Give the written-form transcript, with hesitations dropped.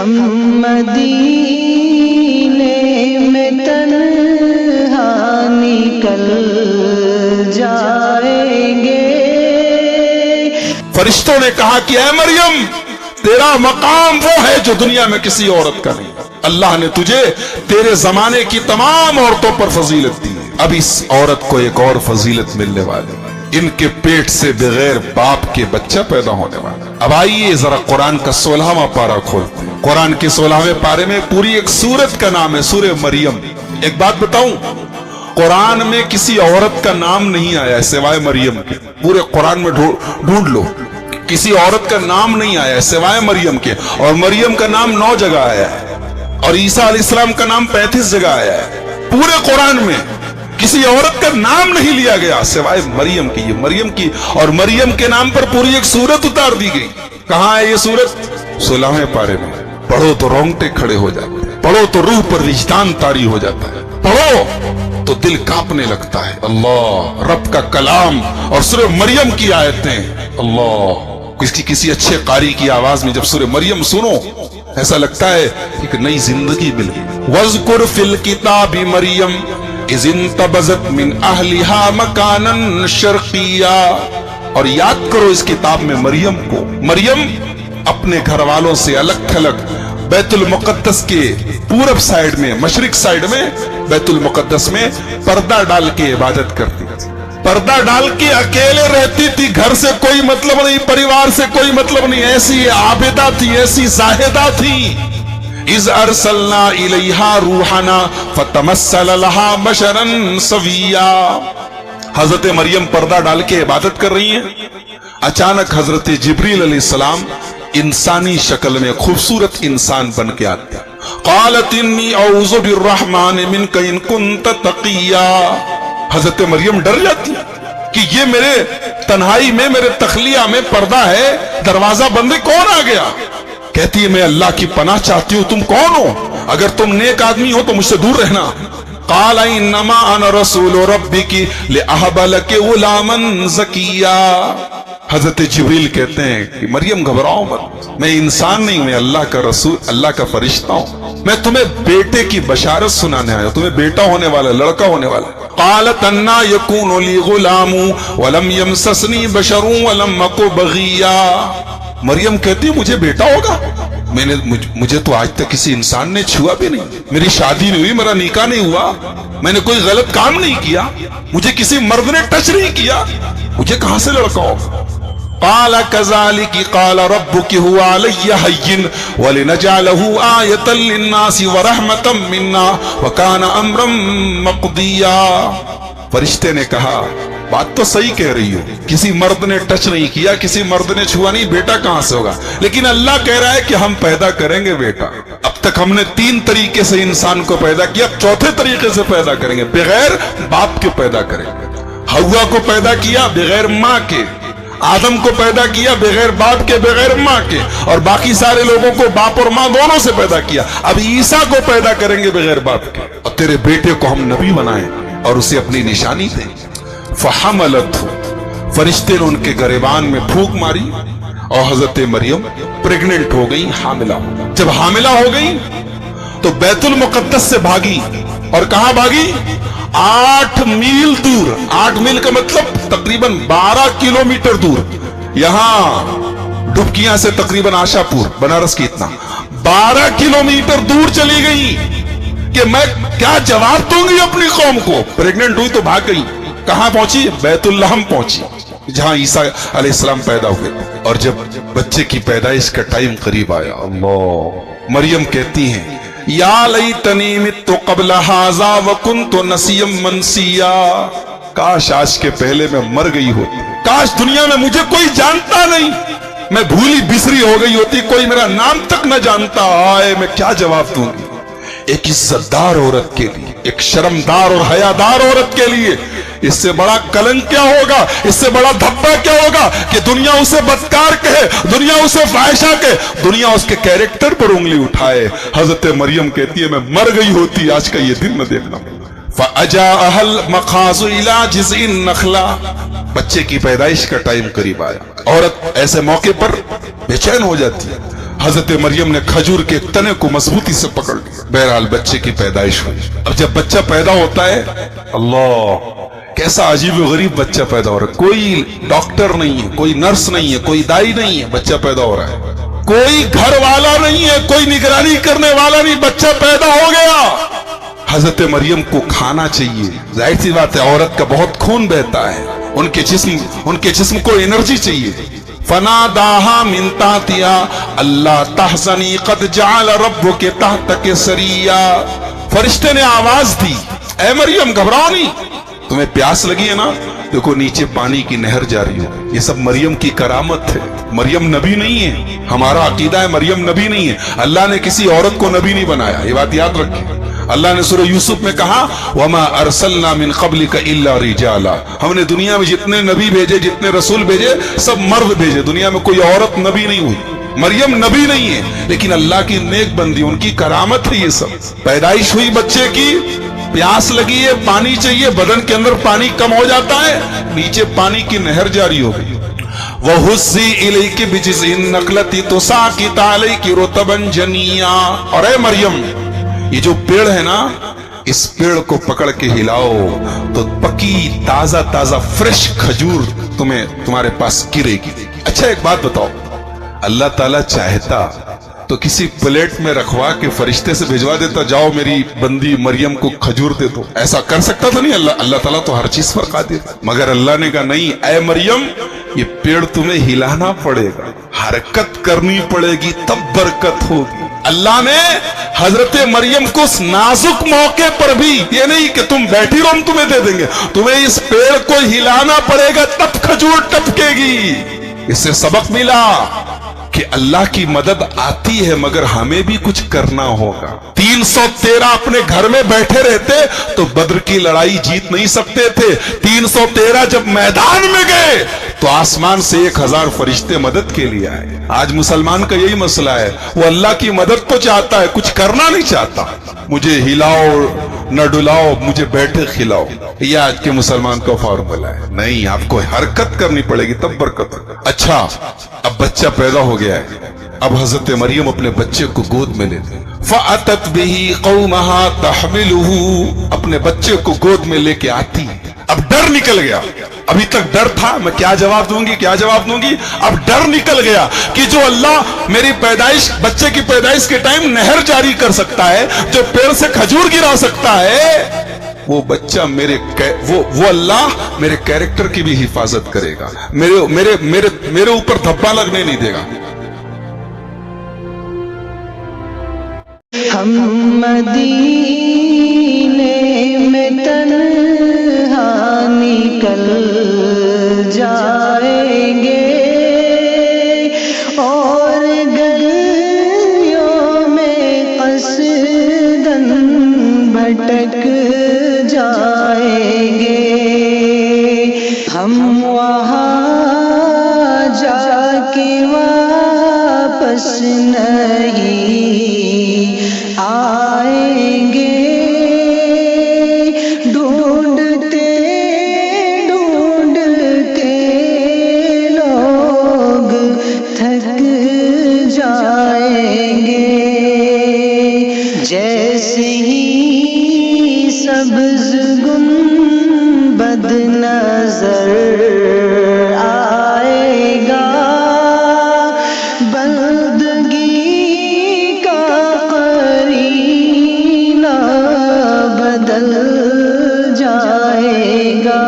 ہم مدینے میں تنہا نکل جائیں گے۔ فرشتوں نے کہا کہ اے مریم، تیرا مقام وہ ہے جو دنیا میں کسی عورت کا نہیں۔ اللہ نے تجھے تیرے زمانے کی تمام عورتوں پر فضیلت دی، اب اس عورت کو ایک اور فضیلت ملنے والی، ان کے پیٹ سے بغیر باپ کے بچہ پیدا ہونے والا۔ اب آئیے ذرا قرآن کا 16واں پارہ کھولتے ہیں۔ قرآن کے 16ویں پارے میں پوری ایک سورت کا نام ہے، سورہ مریم۔ ایک بات بتاؤں، قرآن میں کسی عورت کا نام نہیں آیا ہے سوائے مریم کے۔ پورے قرآن میں ڈھونڈ لو، کسی عورت کا نام نہیں آیا ہے سوائے مریم کے، اور مریم کا نام 9 جگہ آیا ہے، اور عیسیٰ علیہ السلام کا نام 35 جگہ آیا ہے۔ پورے قرآن میں کسی عورت کا نام نہیں لیا گیا سوائے مریم کی۔ یہ مریم کی، اور مریم کے نام پر پوری ایک سورت اتار دی گئی۔ کہاں ہے یہ سورت؟ 16ویں پارے میں۔ پڑھو تو رونگٹے کھڑے ہو جاتے ہیں، پڑھو تو روح پر وجدان طاری ہو جاتا ہے، پڑھو تو دل کانپنے لگتا ہے۔ اللہ، رب کا کلام اور سورہ مریم کی آیتیں، اللہ، کسی اچھے قاری کی آواز میں جب سورہ مریم سنو ایسا لگتا ہے ایک نئی زندگی مل گئی۔ وَاذْكُرْ فِي الْكِتَابِ مَرْيَمَ اِذِ انْتَبَذَتْ مِنْ أَهْلِهَا مَكَانًا شَرْقِيًّا، اور یاد کرو اس کتاب میں مریم کو۔ مریم اپنے گھر والوں سے الگ تھلگ بیت المقدس کے پورب سائیڈ میں، مشرق سائیڈ میں بیت المقدس میں پردہ ڈال کے عبادت کرتی تھی، پردہ ڈال کے اکیلے رہتی تھی، گھر سے کوئی مطلب نہیں، پریوار سے کوئی مطلب نہیں، ایسی عابدہ تھی، ایسی زاہدہ تھی۔ اِذْ أَرْسَلْنَا إِلَيْهَا رُوحَنَا فَتَمَثَّلَ لَهَا بَشَرًا سَوِيًّا۔ حضرت مریم پردہ ڈال کے عبادت کر رہی ہیں، اچانک حضرت جبریل علیہ السلام انسانی شکل میں خوبصورت انسان بن کے آتے ہیں۔ قالت انی اعوذ بالرحمن منک ان کنت تقیا۔ حضرت مریم ڈر جاتی کہ یہ میرے تنہائی میں، میرے تخلیہ میں پردہ ہے، دروازہ بند ہے، کون آ گیا؟ کہتی ہے میں اللہ کی پناہ چاہتی ہوں، تم کون ہو؟ اگر تم نیک آدمی ہو تو مجھ سے دور رہنا۔ قال انما انا رسول ربک لاہب لک غلاما زکیا۔ حضرت جبریل کہتے ہیں کہ مریم گھبراؤ مت، میں انسان نہیں، میں اللہ کا رسول، اللہ کا فرشتہ ہوں، میں تمہیں بیٹے کی بشارت سنانے آیا ہوں، تمہیں بیٹا ہونے والا، لڑکا ہونے والا۔ قالت انا یکون لی غلام ولم یمسسنی بشر ولم اک بغیا۔ مریم کہتی ہے مجھے بیٹا ہوگا، مجھے تو آج تک کسی انسان نے چھوا بھی نہیں، میری شادی نہیں ہوئی، میرا نکاح نہیں ہوا، میں نے کوئی غلط کام نہیں کیا، مجھے کسی مرد نے ٹچ نہیں کیا، مجھے کہاں سے لڑکا ہوگا؟ قال كذلك قال ربك هو علي هين ولنجعله آية للناس ورحمة منا وكان امرا مقضيا۔ فرشتے نے کہا بات تو صحیح کہہ رہی ہو، کسی مرد نے ٹچ نہیں کیا، کسی مرد نے چھوا نہیں، بیٹا کہاں سے ہوگا؟ لیکن اللہ کہہ رہا ہے کہ ہم پیدا کریں گے بیٹا۔ اب تک ہم نے 3 طریقے سے انسان کو پیدا کیا، اب 4تھے طریقے سے پیدا کریں گے، بغیر باپ کے پیدا کریں گے۔ حوا کو پیدا کیا بغیر ماں کے، آدم کو پیدا کیا بغیر باپ کے، بغیر ماں کے، اور باقی سارے لوگوں کو باپ اور ماں دونوں سے پیدا کیا۔ اب عیسیٰ کو پیدا کریں گے بغیر باپ کے، اور تیرے بیٹے کو ہم نبی بنائیں اور اسے اپنی نشانی دیں۔ فحملتہ، فرشتے نے ان کے گریبان میں پھونک ماری اور حضرت مریم پریگننٹ ہو گئی، حاملہ ہو گئی۔ جب حاملہ ہو گئی تو بیت المقدس سے بھاگی، اور کہاں بھاگی؟ 8 میل دور۔ 8 میل کا مطلب تقریباً 12 کلومیٹر دور، یہاں ڈبکیاں سے تقریباً آشا پور بنارس کی اتنا 12 کلومیٹر دور چلی گئی کہ میں کیا جواب دوں گی اپنی قوم کو۔ پریگننٹ ہوئی تو بھاگ گئی، کہاں پہنچی؟ بیت اللحم پہنچی، جہاں عیسیٰ علیہ السلام پیدا ہوئے۔ اور جب بچے کی پیدائش کا ٹائم قریب آیا، اللہ، مریم کہتی ہیں یا لیتنی مت قبل ھذا وکنت نسیا منسیا۔ کاش آج کے پہلے میں مر گئی ہوتی، کاش دنیا میں مجھے کوئی جانتا نہیں، میں بھولی بسری ہو گئی ہوتی، کوئی میرا نام تک نہ جانتا۔ آئے میں کیا جواب دوں گی؟ ایک عزت دار عورت کے لیے، ایک شرمدار اور حیادار عورت کے لیے اس سے بڑا کلنک کیا ہوگا، اس سے بڑا دھبا کیا ہوگا کہ دنیا اسے بدکار کہے، دنیا اسے فاحشہ کہے، دنیا اس کے کیریکٹر پر انگلی اٹھائے۔ حضرت مریم کہتی ہے میں مر گئی ہوتی آج کا یہ دن نہ دیکھنا۔ فَأَجَاءَهَا الْمَخَاضُ إِلَى جِذْعِ النَّخْلَةِ۔ بچے کی پیدائش کا ٹائم قریب آیا، عورت ایسے موقع پر بے چین ہو جاتی ہے۔ حضرت مریم نے کھجور کے تنے کو مضبوطی سے پکڑ لیا. بہرحال بچے کی پیدائش ہوئی. اب جب بچہ پیدا ہوتا ہے، اللہ کیسا عجیب و غریب بچہ پیدا ہو رہا ہے. کوئی ڈاکٹر نہیں ہے، کوئی نرس نہیں ہے، کوئی دائی نہیں ہے، بچہ پیدا ہو رہا ہے. کوئی گھر والا نہیں ہے، کوئی نگرانی کرنے والا نہیں، بچہ پیدا ہو گیا. حضرت مریم کو کھانا چاہیے، ظاہر سی بات ہے، عورت کا بہت خون بہتا ہے، ان کے جسم کو انرجی چاہیے. فناداها من تحتها اللہ تحزنی قد جعل ربک تحتک سریا. فرشتے نے آواز دی، اے مریم گھبراؤ نہیں، تمہیں پیاس لگی ہے نا، دیکھو نیچے پانی کی نہر جاری ہو. یہ سب مریم کی کرامت ہے. مریم نبی نہیں ہے، ہمارا عقیدہ ہے مریم نبی نہیں ہے. اللہ نے کسی عورت کو نبی نہیں بنایا، یہ بات یاد رکھیں. اللہ نے سورہ یوسف میں کہا وَمَا أَرْسَلْنَا مِن قَبْلِكَ إِلَّا رِجَالًا. ہم نے دنیا میں جتنے نبی بھیجے، جتنے رسول بھیجے، سب مرد بھیجے. دنیا میں کوئی عورت نبی نہیں ہوئی. مریم نبی نہیں ہے، لیکن اللہ کی نیک بندی، ان کی کرامت ہے. یہ سب پیدائش ہوئی بچے کی، پیاس لگی ہے، پانی چاہیے، بدن کے اندر پانی کم ہو جاتا ہے، نیچے پانی کی نہر جاری ہو گئی. وَهُزِّي إِلَيْكِ بِجِذْعِ النَّخْلَةِ تُسَاقِطْ عَلَيْكِ رُطَبًا جَنِيًّا. اور اے مریم، یہ جو پیڑ ہے نا، اس پیڑ کو پکڑ کے ہلاؤ تو پکی تازہ فریش کھجور تمہارے پاس گرے گی. اچھا ایک بات بتاؤ، اللہ تعالیٰ چاہتا تو کسی پلیٹ میں رکھوا کے فرشتے سے بھیجوا دیتا، جاؤ میری بندی مریم کو کھجور دے دو. ایسا کر سکتا تھا نہیں اللہ تعالیٰ تو ہر چیز پر قادر. مگر اللہ نے کہا نہیں، اے مریم یہ پیڑ تمہیں ہلانا پڑے گا، حرکت کرنی پڑے گی، تب برکت ہوگی. اللہ نے حضرت مریم کو اس نازک موقع پر بھی یہ نہیں کہ تم بیٹھی رہو ہم تمہیں دے دیں گے، تمہیں اس پیڑ کو ہلانا پڑے گا تب کھجور ٹپکے گی. اس سے سبق ملا کہ اللہ کی مدد آتی ہے مگر ہمیں بھی کچھ کرنا ہوگا. 313 اپنے گھر میں بیٹھے رہتے تو بدر کی لڑائی جیت نہیں سکتے تھے. 313 جب میدان میں گئے تو آسمان سے 1000 فرشتے مدد کے لیے آئے. آج مسلمان کا یہی مسئلہ ہے، وہ اللہ کی مدد تو چاہتا ہے، کچھ کرنا نہیں چاہتا. مجھے ہلاؤ نہ ڈلاؤ، مجھے بیٹھے کھلاؤ. یہ آج کے مسلمان کا فارمولہ ہے. نہیں، آپ کو حرکت کرنی پڑے گی تب برکت. اچھا اب بچہ پیدا ہو گیا ہے. اب حضرت مریم اپنے بچے کو گود میں لیتے، فَأَتَتْ بِهِ قَوْمَهَا تَحْمِلُهُ. اپنے بچے کو گود میں لے کے آتی. اب ڈر نکل گیا. ابھی تک ڈر تھا، میں کیا جواب دوں گی. اب ڈر نکل گیا کہ جو اللہ میری پیدائش، بچے کی پیدائش کے ٹائم نہر جاری کر سکتا ہے، جو پیڑ سے کھجور گرا سکتا ہے، وہ بچہ وہ اللہ میرے کیریکٹر کی بھی حفاظت کرے گا، میرے اوپر دھبا لگنے نہیں دے گا. ہم مدینے میں تنہا نکل جائیں گے اور گلیوں میں قصداً بھٹک جائیں گے. ہم وہاں جا کے واپس نہیں آئیں گے. ڈھونڈتے لوگ تھک جائیں گے. جیسے ہی سبز گنبد نظر آئے گا، بندگی بدل جائے گا.